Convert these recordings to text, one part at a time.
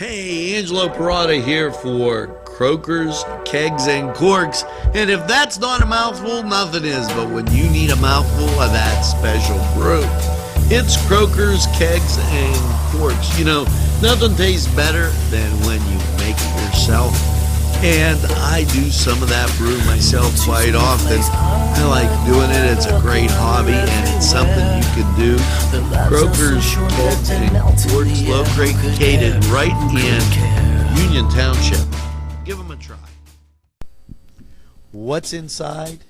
Hey, Angelo Parada here for Croakers, Kegs, and Corks. And if that's not a mouthful, nothing is. But when you need a mouthful of that special brew, it's Croakers, Kegs, and Corks. You know, nothing tastes better than when you make it yourself. And I do some of that brew myself quite often. I like doing it. It's a great hobby, and it's something you can do. Croakers, Kegs, and Corks, located right in Union Township. Give them a try. What's inside?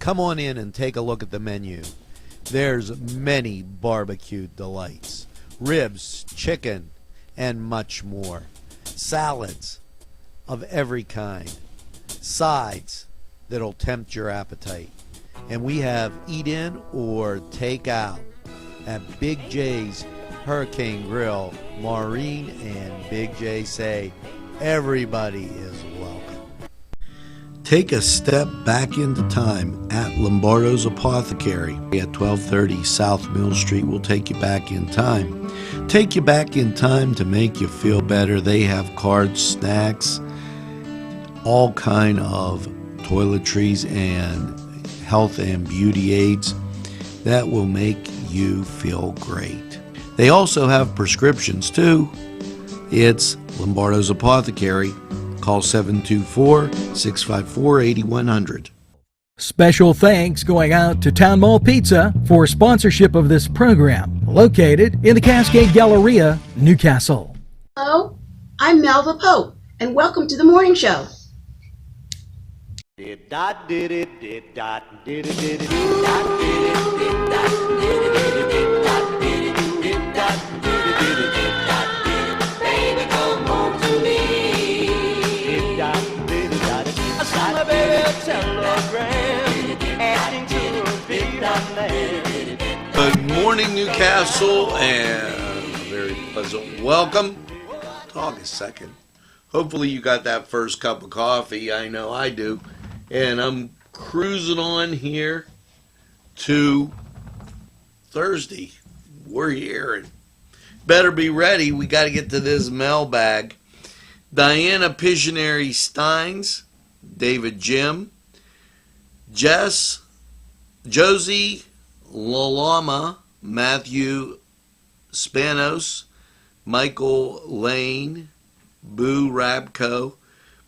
Come on in and take a look at the menu. There's many barbecued delights. Ribs, chicken, and much more. Salads of every kind. Sides that'll tempt your appetite. And we have eat in or take out at Big J's Hurricane Grill. Maureen and Big J say everybody is welcome. Take a step back into time at Lombardo's Apothecary at 1230 South Mill Street. Will take you back in time. Take you back in time to make you feel better. They have cards, snacks, all kind of toiletries and health and beauty aids that will make you feel great. They also have prescriptions too. It's Lombardo's Apothecary. Call 724-654-8100. Special thanks going out to Town Mall Pizza for sponsorship of this program, located in the Cascade Galleria, Newcastle. Hello, I'm Melva Pope, and welcome to the morning show. Did dot did it did dot did it did it did dot did it did dot did it did it did dot did it did dot did it did it did dot did it. Baby, come home to me. Did dot did it dot it. I sent my baby a telegram asking to be dot land. Good morning, Newcastle, and a very pleasant welcome to August 2nd. Hopefully you got that first cup of coffee. I know I do. And I'm cruising on here to Thursday. We're here. And better be ready. We got to get to this mailbag. Diana Pisionary Steins, David Jim, Jess, Josie Lalama, Matthew Spanos, Michael Lane, Boo Rabko,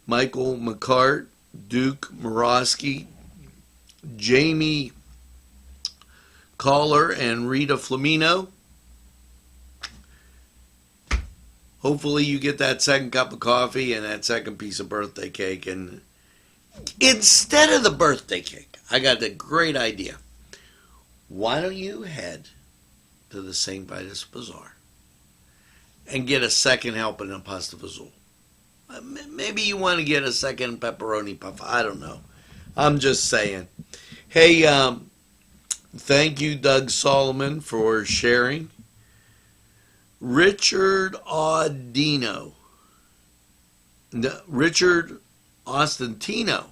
Michael McCart, Duke Morosky, Jamie Caller, and Rita Flamino. Hopefully you get that second cup of coffee and that second piece of birthday cake. And instead of the birthday cake, I got a great idea. Why don't you head to the St. Vitus Bazaar and get a second helping of pasta fazool? Maybe you want to get a second pepperoni puff. I don't know. I'm just saying. Hey, thank you, Doug Solomon, for sharing. Richard Audino. Richard Ostantino.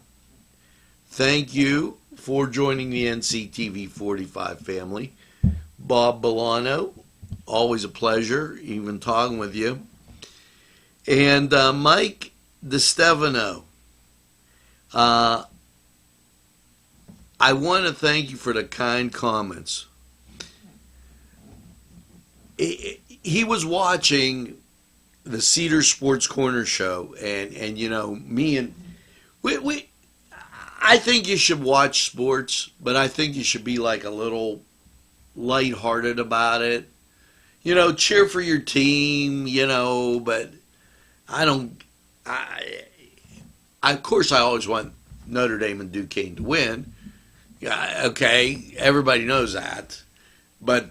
Thank you for joining the NCTV45 family. Bob Bolano. Always a pleasure, even talking with you. And Mike DeStefano, I want to thank you for the kind comments. He was watching the Cedar Sports Corner show, and you know, me and we I think you should watch sports, but I think you should be like a little lighthearted about it. You know, cheer for your team, you know, but of course I always want Notre Dame and Duquesne to win. Yeah, okay, everybody knows that. But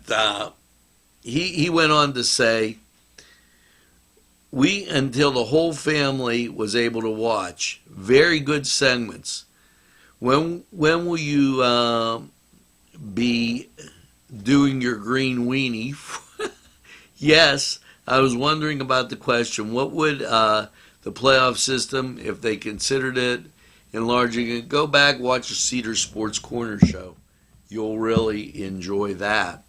he went on to say, until the whole family was able to watch, very good segments. When will you be doing your green weenie? Yes, I was wondering about the question. What would the playoff system, if they considered it, enlarging it? Go back, watch the Cedar Sports Corner show. You'll really enjoy that.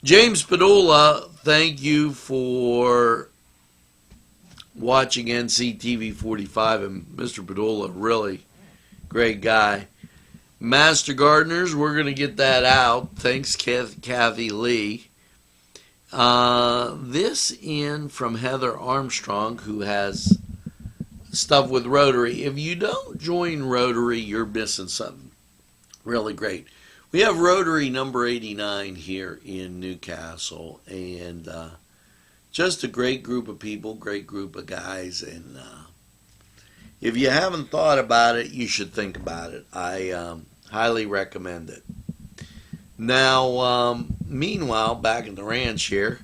James Padula, thank you for watching NCTV45, and Mr. Padula, really great guy. Master Gardeners, we're going to get that out. Thanks, Kathy Lee. This in from Heather Armstrong, who has stuff with Rotary. If you don't join Rotary, you're missing something really great. We have Rotary number 89 here in Newcastle, and just a great group of people, great group of guys, and if you haven't thought about it, you should think about it. I highly recommend it. Now, meanwhile, back in the ranch here,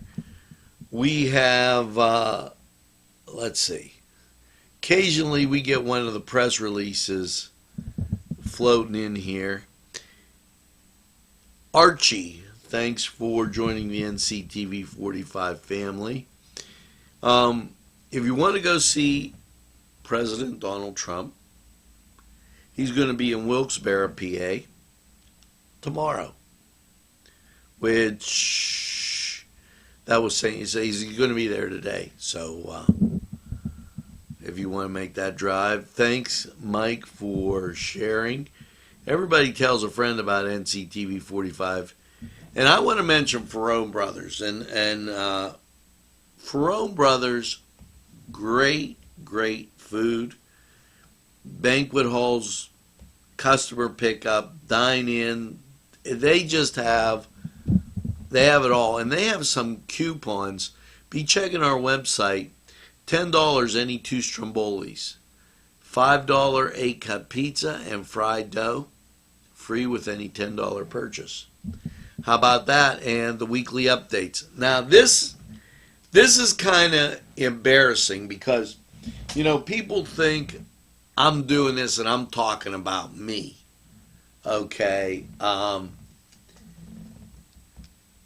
we have, let's see, occasionally we get one of the press releases floating in here. Archie, thanks for joining the NCTV45 family. If you want to go see President Donald Trump, he's going to be in Wilkes-Barre, PA, tomorrow. Which, that was saying, he's going to be there today. So, if you want to make that drive, thanks, Mike, for sharing. Everybody tells a friend about NCTV45. And I want to mention Ferrone Brothers. And Ferrone Brothers, great food. Banquet halls, customer pickup, dine in. They have it all. And they have some coupons. Be checking our website. $10 any 2 Strombolis. $5 8-cut pizza and fried dough. Free with any $10 purchase. How about that? And the weekly updates. Now this is kind of embarrassing because, you know, people think I'm doing this and I'm talking about me. Okay. I'm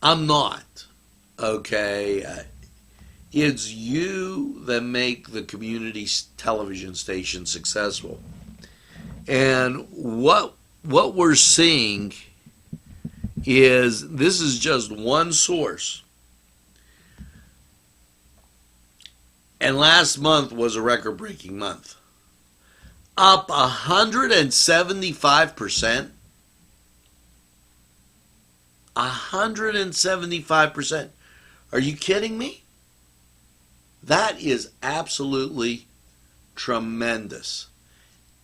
not. Okay. It's you that make the community television station successful. And what we're seeing is this is just one source. And last month was a record-breaking month. Up 175%. 175%. Are you kidding me? That is absolutely tremendous.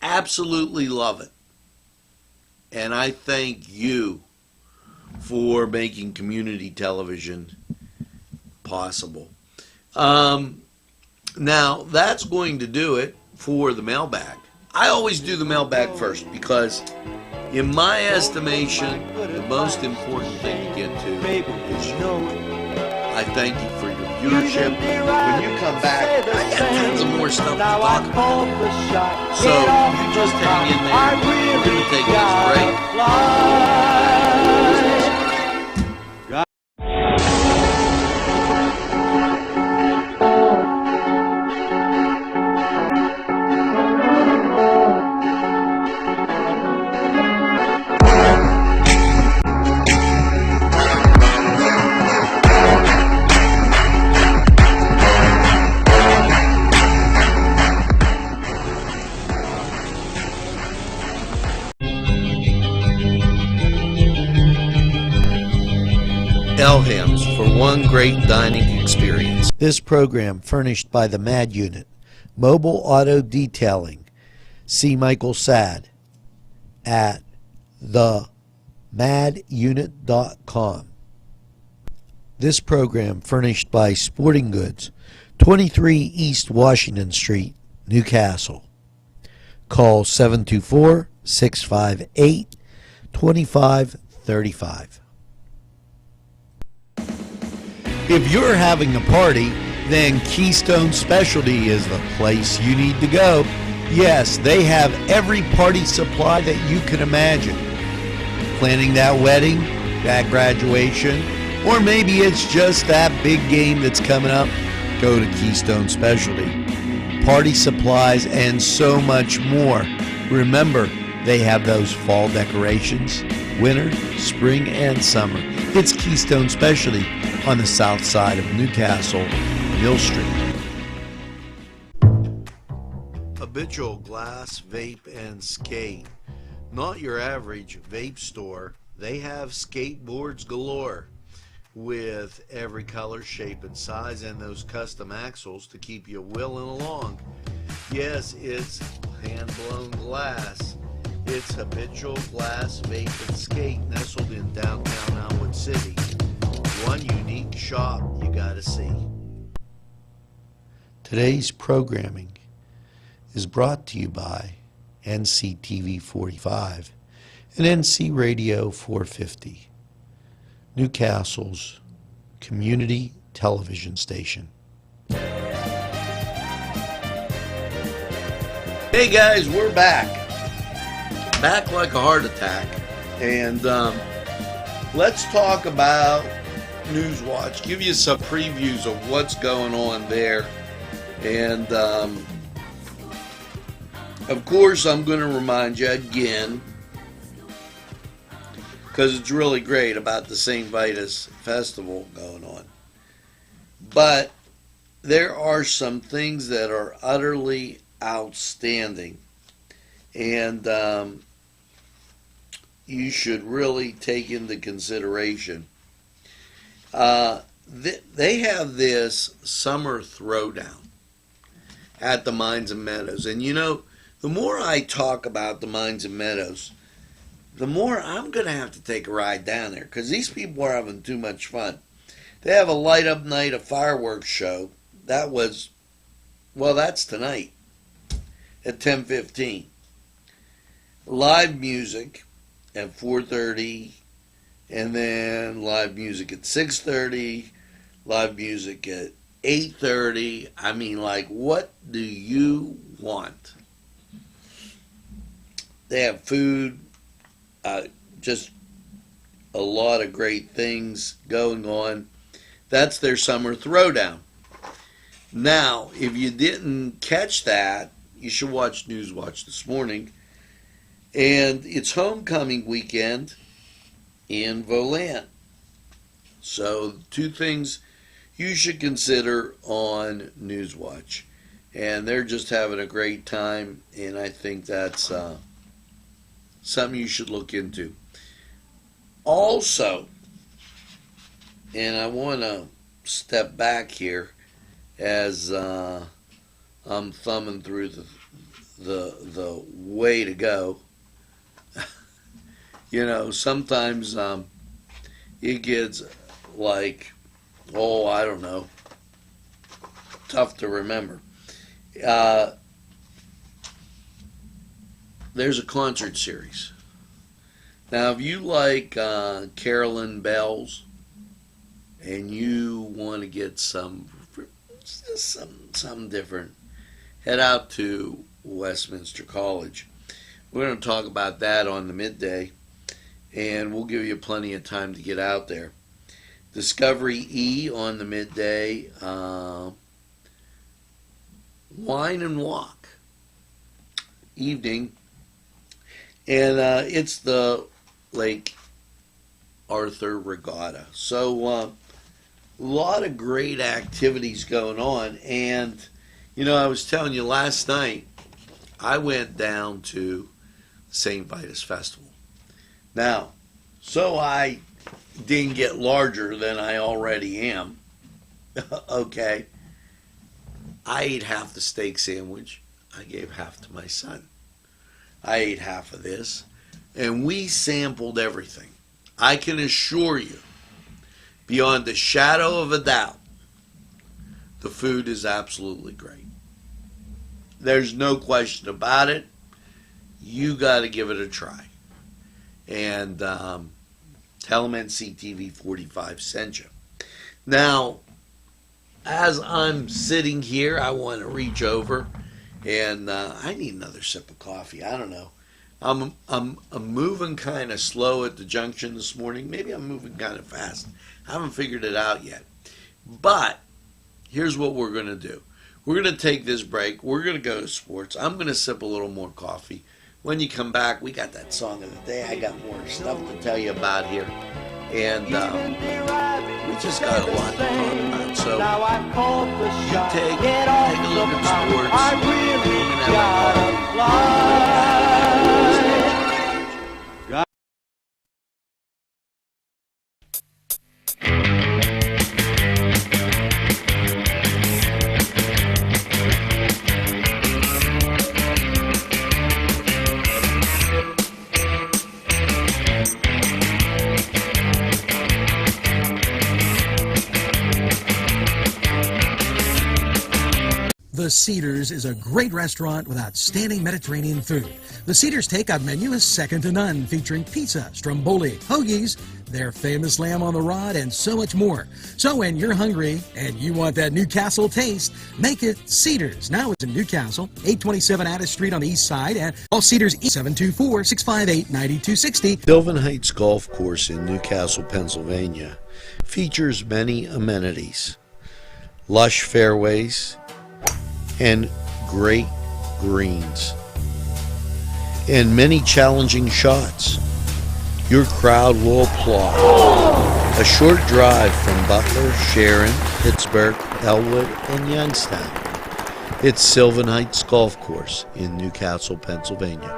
Absolutely love it. And I thank you for making community television possible. Now, that's going to do it for the mailbag. I always do the mailbag first because, in my estimation, the most important thing to get to is you. I thank you for your viewership. When you come back, I got tons of more stuff to talk about. So, you just hang in there. We're going to take this break. Elham's for one great dining experience. This program furnished by the MAD Unit, Mobile Auto Detailing. See Michael Sad at themadunit.com. This program furnished by Sporting Goods, 23 East Washington Street, Newcastle. Call 724-658-2535. If you're having a party, then Keystone Specialty is the place you need to go. Yes, they have every party supply that you can imagine. Planning that wedding, that graduation, or maybe it's just that big game that's coming up, go to Keystone Specialty. Party supplies and so much more. Remember, they have those fall decorations, winter, spring, and summer. It's Keystone Specialty on the south side of Newcastle, Mill Street. Habitual Glass, Vape, and Skate. Not your average vape store. They have skateboards galore with every color, shape, and size, and those custom axles to keep you wheeling along. Yes, it's hand-blown glass. It's Habitual Glass, Vape, and Skate, nestled in downtown Elmwood City. One unique shop you gotta see. Today's programming is brought to you by NCTV45 and NC Radio 450, Newcastle's community television station. Hey guys, we're back. Back like a heart attack. And let's talk about Newswatch. Give you some previews of what's going on there. And of course, I'm going to remind you again, because it's really great, about the NCTV45’s festival going on. But there are some things that are utterly outstanding, and you should really take into consideration. They have this summer throwdown at the Mines and Meadows, and you know, the more I talk about the Mines and Meadows, the more I'm going to have to take a ride down there, because these people are having too much fun. They have a light up night, a fireworks show. That's tonight at 10:15. Live music at 4:30, and then live music at 6:30, live music at 8:30. I mean, like, what do you want? They have food, just a lot of great things going on. That's their summer throwdown. Now, if you didn't catch that, you should watch Newswatch this morning. And it's homecoming weekend in Volant. So, two things you should consider on Newswatch. And they're just having a great time, and I think that's something you should look into. Also, and I want to step back here as I'm thumbing through the way to go. You know, sometimes it gets like, oh, I don't know, tough to remember. There's a concert series. Now, if you like Carolyn Bells and you want to get something different, head out to Westminster College. We're going to talk about that on the midday, and we'll give you plenty of time to get out there. Discovery E on the midday, Wine and Walk evening, and it's the Lake Arthur Regatta. So a lot of great activities going on. And you know, I was telling you last night, I went down to NCTV45’s festival. Now, so I didn't get larger than I already am, okay, I ate half the steak sandwich. I gave half to my son. I ate half of this, and we sampled everything. I can assure you, beyond a shadow of a doubt, the food is absolutely great. There's no question about it. You got to give it a try. And tell them NCTV45 sent you. Now, as I'm sitting here, I want to reach over, and I need another sip of coffee. I don't know. I'm moving kind of slow at the junction this morning. Maybe I'm moving kind of fast. I haven't figured it out yet. But here's what we're going to do. We're going to take this break. We're going to go to sports. I'm going to sip a little more coffee. When you come back, we got that song of the day. I got more stuff to tell you about here. And we just got a lot to talk about. So you take a look at sports. gotta fly. The Cedars is a great restaurant with outstanding Mediterranean food. The Cedars takeout menu is second to none, featuring pizza, stromboli, hoagies, their famous lamb on the rod, and so much more. So when you're hungry and you want that Newcastle taste, make it Cedars. Now it's in Newcastle, 827 Addis Street on the east side, and all Cedars 724-658-9260. Sylvan Heights Golf Course in Newcastle, Pennsylvania features many amenities, lush fairways, and great greens, and many challenging shots. Your crowd will applaud. A short drive from Butler, Sharon, Pittsburgh, Elwood, and Youngstown. It's Sylvan Heights Golf Course in Newcastle, Pennsylvania.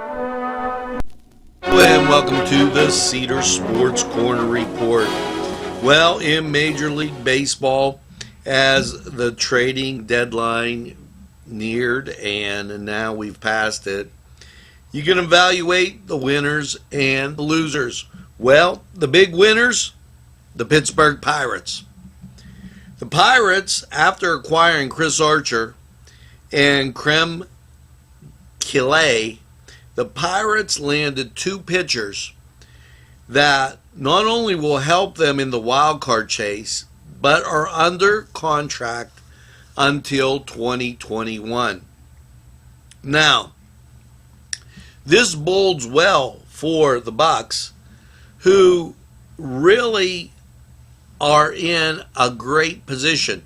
And welcome to the Cedar Sports Corner Report. Well, in Major League Baseball, as the trading deadline neared, and now we've passed it, you can evaluate the winners and the losers. Well, the big winners, the Pittsburgh Pirates. The Pirates, after acquiring Chris Archer and Krem Kiley, the Pirates landed two pitchers that not only will help them in the wild card chase, but are under contract until 2021. Now, this bodes well for the Bucks, who really are in a great position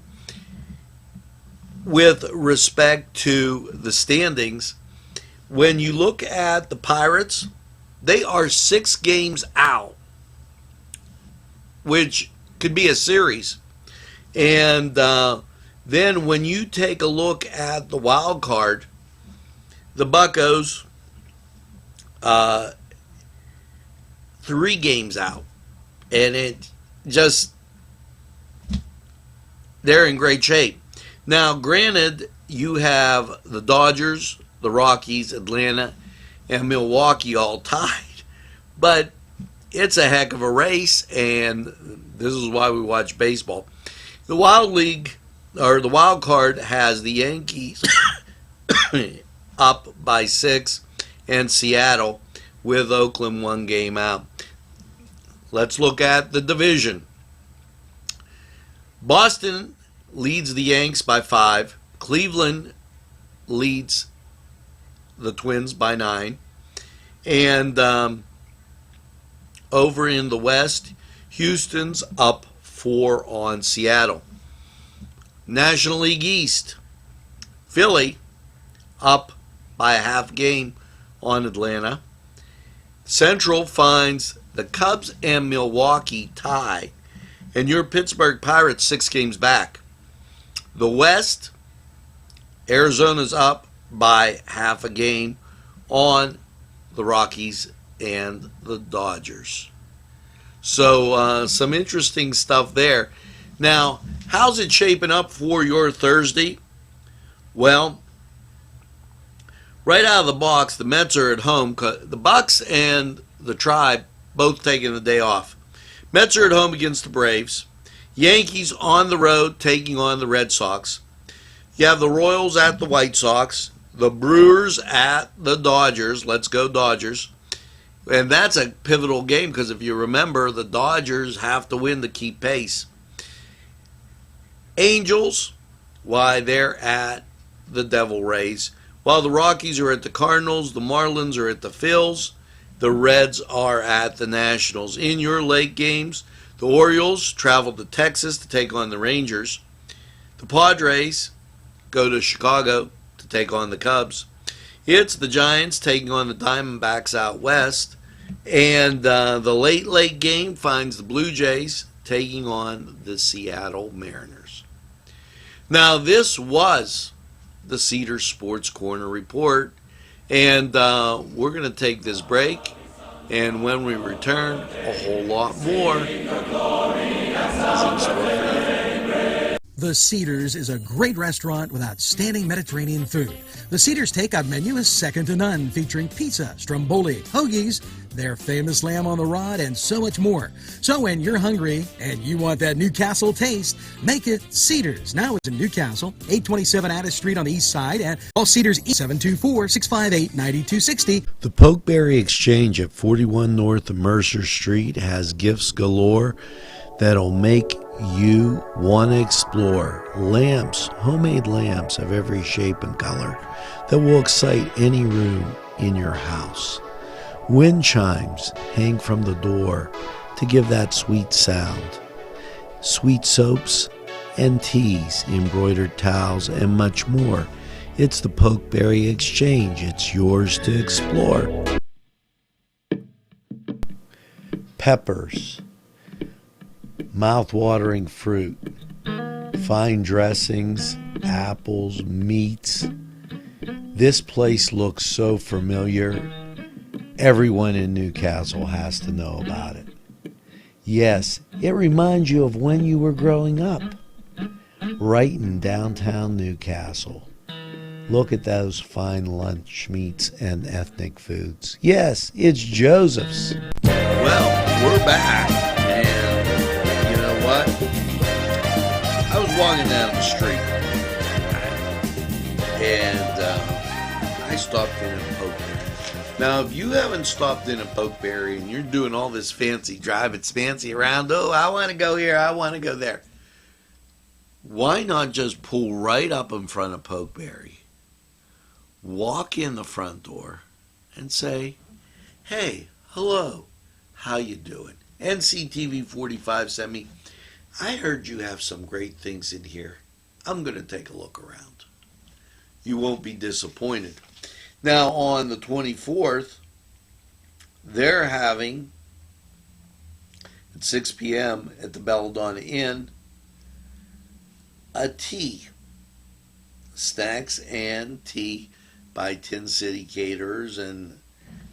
with respect to the standings. When you look at the Pirates, they are 6 games out, which could be a series. And then when you take a look at the wild card, the Buccos, 3 games out. And it just, they're in great shape. Now, granted, you have the Dodgers, the Rockies, Atlanta, and Milwaukee all tied. But it's a heck of a race, and this is why we watch baseball. The Wild card has the Yankees up by 6 and Seattle with Oakland 1 game out. Let's look at the division. Boston leads the Yanks by 5. Cleveland leads the Twins by 9. And over in the West, Houston's up 4 on Seattle. National League East, Philly up by a half game on Atlanta. Central finds the Cubs and Milwaukee tie, and your Pittsburgh Pirates 6 games back. The West, Arizona's up by half a game on the Rockies and the Dodgers. So some interesting stuff there. Now, how's it shaping up for your Thursday? Well, right out of the box, the Mets are at home. The Bucks and the Tribe both taking the day off. Mets are at home against the Braves. Yankees on the road taking on the Red Sox. You have the Royals at the White Sox. The Brewers at the Dodgers. Let's go Dodgers. And that's a pivotal game because if you remember, the Dodgers have to win to keep pace. Angels, why, they're at the Devil Rays. While the Rockies are at the Cardinals, the Marlins are at the Phils, the Reds are at the Nationals. In your late games, the Orioles travel to Texas to take on the Rangers. The Padres go to Chicago to take on the Cubs. It's the Giants taking on the Diamondbacks out west. And the late game finds the Blue Jays taking on the Seattle Mariners. Now, this was the Cedar Sports Corner report. And we're going to take this break. And when we return, a whole lot more is in store for you. The Cedars is a great restaurant with outstanding Mediterranean food. The Cedars takeout menu is second to none, featuring pizza, stromboli, hoagies, their famous lamb on the rod, and so much more. So when you're hungry and you want that Newcastle taste, make it Cedars. Now it's in Newcastle, 827 Addis Street on the east side, and all Cedars 724-658-9260. The Pokeberry Exchange at 41 North Mercer Street has gifts galore that'll make you want to explore. Lamps, homemade lamps of every shape and color that will excite any room in your house. Wind chimes hang from the door to give that sweet sound. Sweet soaps and teas, embroidered towels, and much more. It's the Pokeberry Exchange. It's yours to explore. Peppers, mouth-watering fruit, fine dressings, apples, meats. This place looks so familiar. Everyone in Newcastle has to know about it. Yes, it reminds you of when you were growing up, right in downtown Newcastle. Look at those fine lunch meats and ethnic foods. Yes, it's Joseph's. Well, we're back. And you know what? I was walking down the street and I stopped in a Pokeberry. Now, if you haven't stopped in a Pokeberry and you're doing all this fancy driving fancy around, oh, I want to go here, I want to go there. Why not just pull right up in front of Pokeberry, walk in the front door, and say, hey, hello, how you doing? NCTV45 sent me, I heard you have some great things in here. I'm going to take a look around. You won't be disappointed. Now, on the 24th, they're having, at 6 p.m. at the Belladonna Inn, a tea. Snacks and tea by Tin City Caterers, and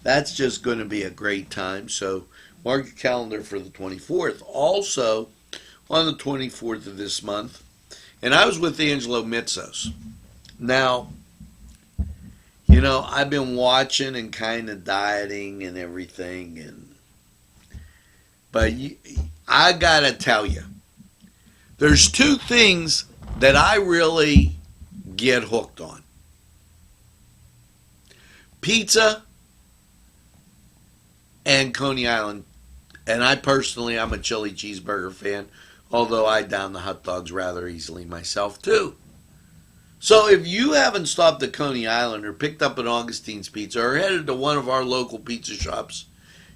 that's just going to be a great time. So mark your calendar for the 24th. Also, on the 24th of this month, and I was with Angelo Mitzos. Now, you know, I've been watching and kind of dieting and everything, but I gotta tell you, there's two things that I really get hooked on: pizza and Coney Island. And I personally, I'm a chili cheeseburger fan, although I down the hot dogs rather easily myself too. So if you haven't stopped at Coney Island or picked up an Augustine's Pizza or headed to one of our local pizza shops,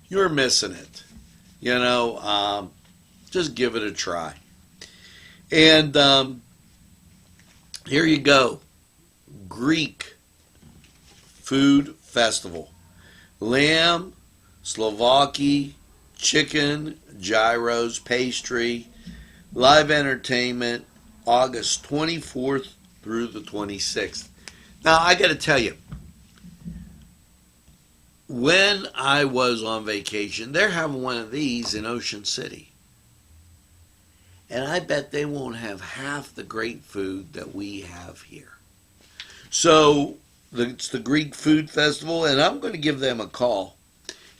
you're missing it. You know, just give it a try. And here you go. Greek Food Festival. Lamb, Slovaki, chicken, gyros, pastry, live entertainment, August 24th through the 26th. Now, I got to tell you, when I was on vacation, they're having one of these in Ocean City. And I bet they won't have half the great food that we have here. So, it's the Greek Food Festival, and I'm going to give them a call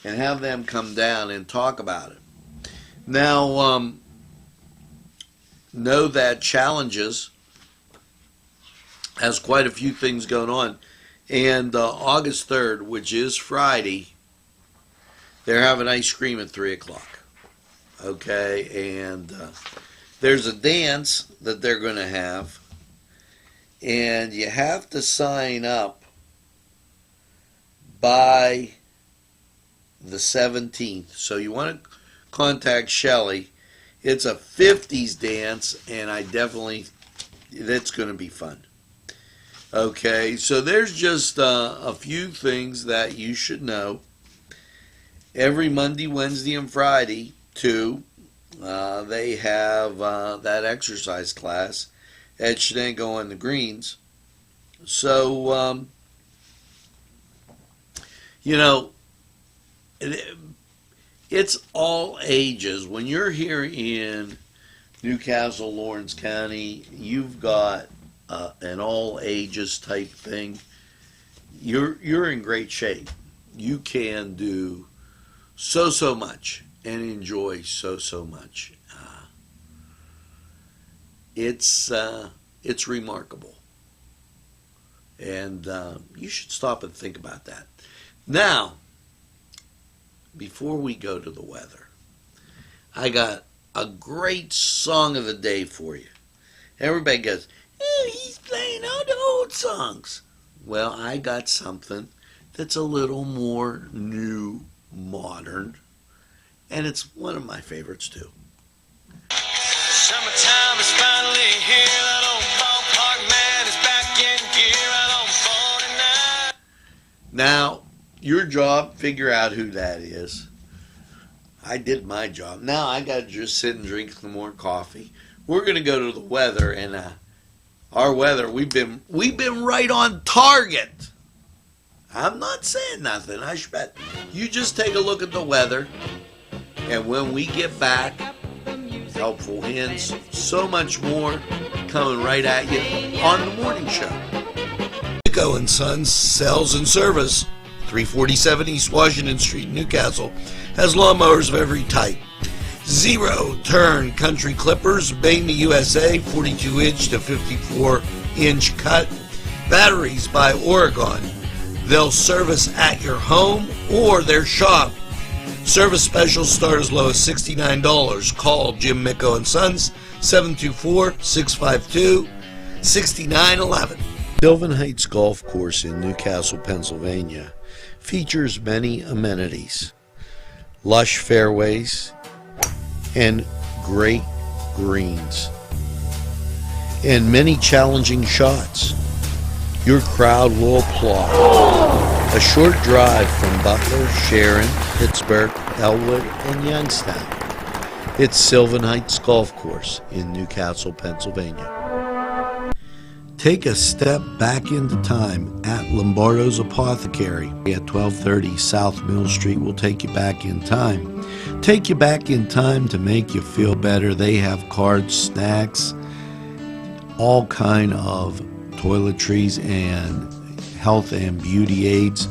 and have them come down and talk about it. Now, know that Challenges has quite a few things going on. And August 3rd, which is Friday, they're having ice cream at 3 o'clock. Okay, and there's a dance that they're going to have. And you have to sign up by the 17th. So you want to contact Shelly. It's a 50s dance, and that's going to be fun. Okay, so there's just a few things that you should know. Every Monday, Wednesday, and Friday, too, they have that exercise class at Shenango on the Greens. So, you know, it's all ages. When you're here in Newcastle, Lawrence County, you've got an all ages type thing. You're in great shape. You can do so much and enjoy so much. It's remarkable, and you should stop and think about that. Now, before we go to the weather, I got a great song of the day for you. Everybody goes, "Oh, he's playing all the old songs." Well, I got something that's a little more new, modern, and it's one of my favorites too. Summertime is finally here. That old ballpark man is back in gear. That old 49. Now, your job, figure out who that is. I did my job. Now I got to just sit and drink some more coffee. We're going to go to the weather, and our weather, we've been right on target. I'm not saying nothing. I bet you just take a look at the weather, and when we get back, helpful hints, so much more coming right at you on the morning show. Nico & Sons Sales and Service, 347 East Washington Street, Newcastle, has lawnmowers of every type. Zero-turn country clippers, made in the USA, 42-inch to 54-inch cut. Batteries by Oregon. They'll service at your home or their shop. Service specials start as low as $69. Call Jim Micco & Sons, 724-652-6911. Sylvan Heights Golf Course in Newcastle, Pennsylvania features many amenities, lush fairways, and great greens, and many challenging shots. Your crowd will applaud. A short drive from Butler, Sharon, Pittsburgh, Elwood, and Youngstown. It's Sylvan Heights Golf Course in Newcastle, Pennsylvania. Take a step back into time at Lombardo's Apothecary at 1230 South Mill Street. Will take you back in time. Take you back in time to make you feel better. They have cards, snacks, all kind of toiletries and health and beauty aids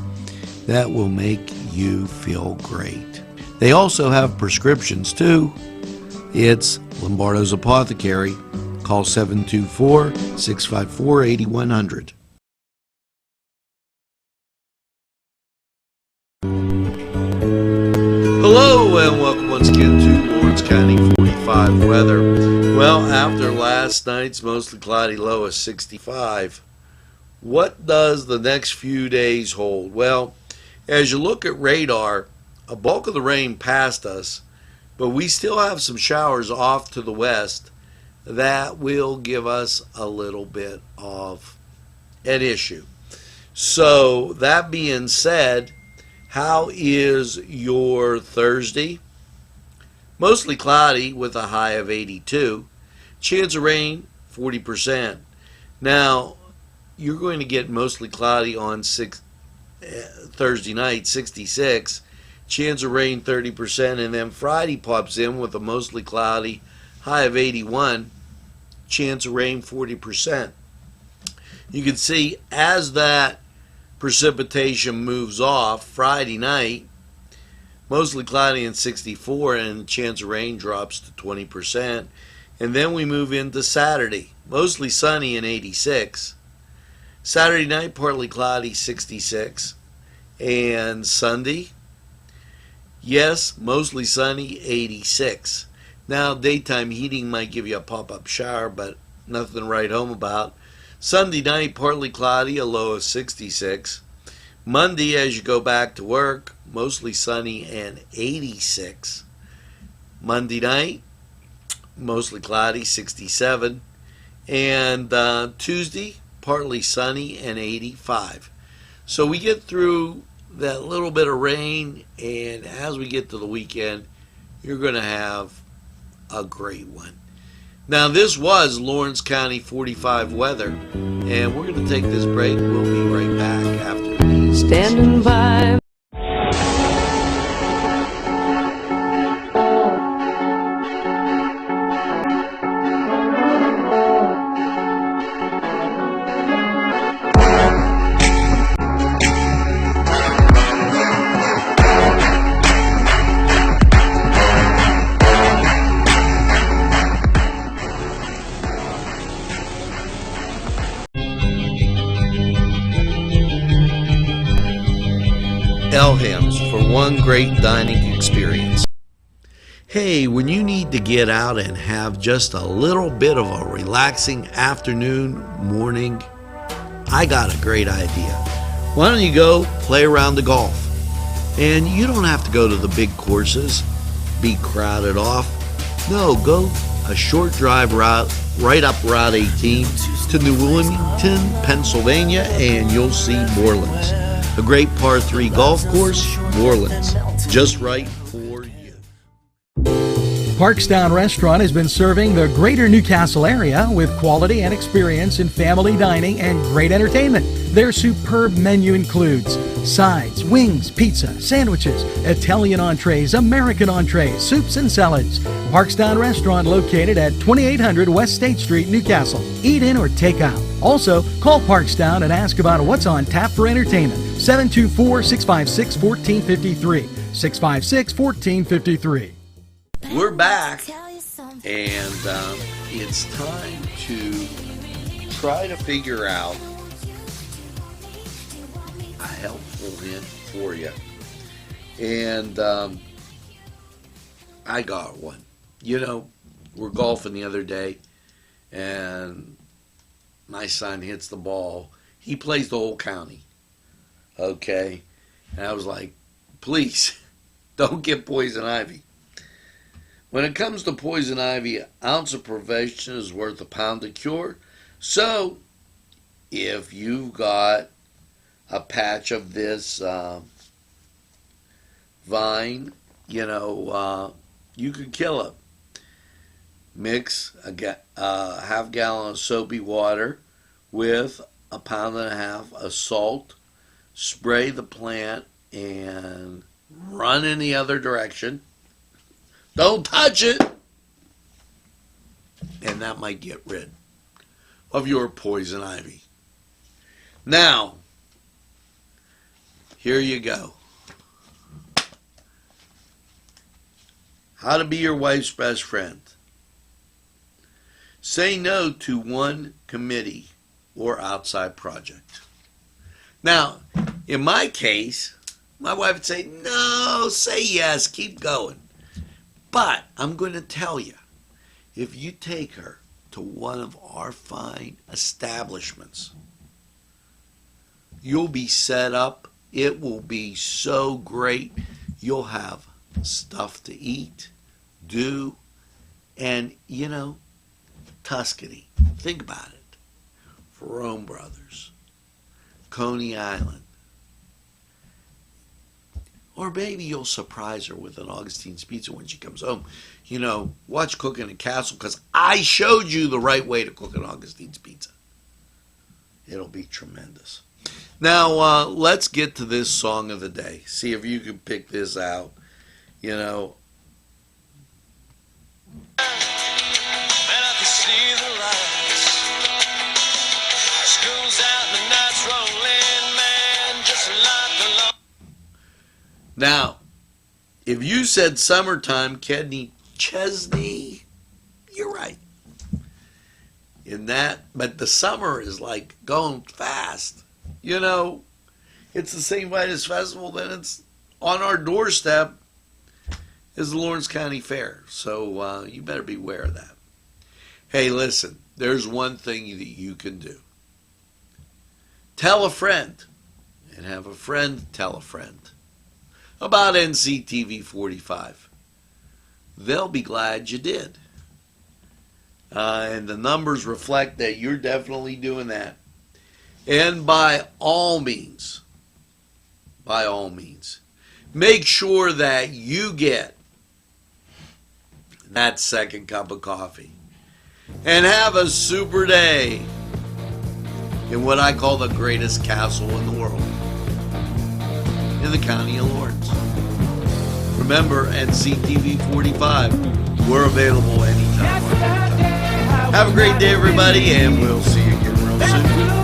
that will make you feel great. They also have prescriptions too. It's Lombardo's Apothecary. Call 724-654-8100. Hello and welcome once again to Lawrence County 45 weather. Well, after last night's mostly cloudy low of 65, what does the next few days hold? Well, as you look at radar, a bulk of the rain passed us, but we still have some showers off to the west that will give us a little bit of an issue. So that being said, how is your Thursday? Mostly cloudy with a high of 82. Chance of rain, 40%. Now, you're going to get mostly cloudy on Thursday night, 66. Chance of rain, 30%. And then Friday pops in with a mostly cloudy, high of 81. Chance of rain, 40%. You can see as that precipitation moves off Friday night, mostly cloudy and 64, and the chance of rain drops to 20%. And then we move into Saturday, mostly sunny and 86. Saturday night, partly cloudy, 66. And Sunday, yes, mostly sunny, 86. Now, daytime heating might give you a pop-up shower, but nothing to write home about. Sunday night, partly cloudy, a low of 66. Monday, as you go back to work, mostly sunny and 86. Monday night, mostly cloudy, 67. And Tuesday, partly sunny and 85. So we get through that little bit of rain, and as we get to the weekend, you're going to have a great one. Now, this was Lawrence County 45 weather, and we're going to take this break. We'll be right back after these. Standing by. Elham's for one great dining experience. Hey, when you need to get out and have just a little bit of a relaxing afternoon, morning, I got a great idea. Why don't you go play around the golf? And you don't have to go to the big courses, be crowded off. No, go a short drive route right up Route 18 to New Wilmington, Pennsylvania, and you'll see Morelands. A great par 3 golf course, Morelands, just right for you. Parkstown Restaurant has been serving the greater Newcastle area with quality and experience in family dining and great entertainment. Their superb menu includes sides, wings, pizza, sandwiches, Italian entrees, American entrees, soups and salads. Parkstown Restaurant located at 2800 West State Street, Newcastle. Eat in or take out. Also, call Parkstown and ask about what's on tap for entertainment. 724-656-1453. 656-1453. We're back, and it's time to try to figure out a helpful hint for you. And I got one. You know, we're golfing the other day, and my son hits the ball. He plays the whole county, okay? And I was like, please, don't get poison ivy. When it comes to poison ivy, an ounce of prevention is worth a pound of cure. So, if you've got a patch of this vine, you know, you could kill it. Mix a half gallon of soapy water with a pound and a half of salt. Spray the plant and run in the other direction. Don't touch it. And that might get rid of your poison ivy. Now, here you go. How to be your wife's best friend. Say no to one committee or outside project. Now, in my case, my wife would say, no, say yes, keep going. But I'm going to tell you, if you take her to one of our fine establishments, you'll be set up. It will be so great. You'll have stuff to eat, do, and, you know, Tuscany. Think about it. Ferrone Brothers, Coney Island. Or maybe you'll surprise her with an Augustine's Pizza when she comes home. You know, watch Cooking in Castle, because I showed you the right way to cook an Augustine's Pizza. It'll be tremendous. Now, let's get to this song of the day. See if you can pick this out. You know. And I can see the lights. School's out and the night's rolling, man, just like the long. Now, if you said summertime, Kenny Chesney, you're right. In that, but the summer is like going fast. You know, it's the same Vitus Festival, then it's on our doorstep is the Lawrence County Fair. So you better beware of that. Hey, listen, there's one thing that you can do. Tell a friend, and have a friend tell a friend about NCTV45. They'll be glad you did. And the numbers reflect that you're definitely doing that. And by all means, make sure that you get that second cup of coffee. and have a super day in what I call the greatest castle in the world, in the County of Lawrence. Remember, NCTV45, we're available anytime. Have a great day, everybody, and we'll see you again real soon.